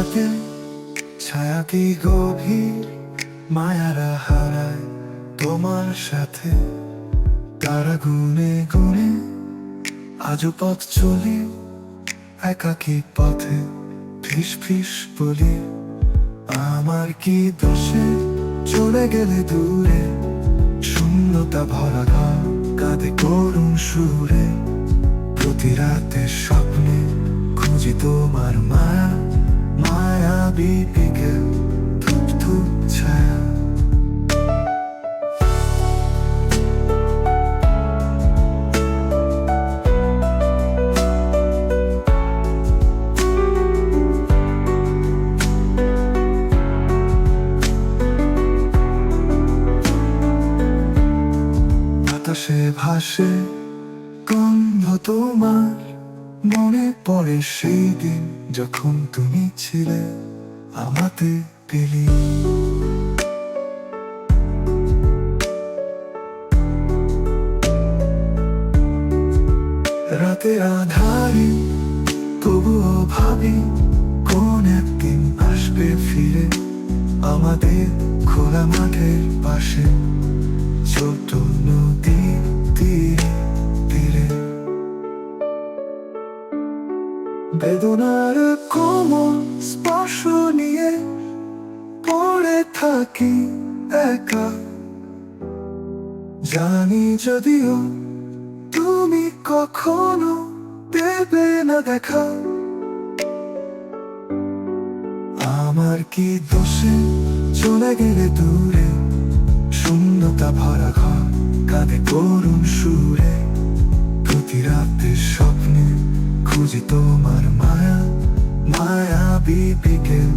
থাকে ছায়া কি গভীর মায়ারা হারায় তোমার সাথে। তারা গুনে গুনে আজও পথ চলি একাকী পথে, ফিস ফিস বলি আমার কি দোষে চলে গেলে দূরে। শূন্যতা ভরা ঘর কাঁদে করুণ সুরে, প্রতি রাতে স্বপ্নে খুঁজি তোমার মায়া, মায়াবী বিকেল ধূপ ধূপ ছায়া। বাতাসে ভাসে গন্ধ তোমার, মনে পড়ে সেই দিন যখন তুমি ছিলে আমাতে পেলি। রাতে আধারে তবুও ভাবি কোন একদিন আসবে ফিরে আমাদের খোলা মাঠের পাশে, ছোট নদীর তীরে তীরে। বেদনার কোমল স্পর্শ নিয়ে পড়ে থাকি একা, জানি যদিও তুমি কখনো দেবে না দেখা। আমার কি দোষে চলে গেলে দূরে, শূন্যতা ভরা ঘর কাঁদে করুণ সুরে, প্রতি রাতে স্বপ্নে খুঁজি তোমার মায়া, মায়াবী বিকেল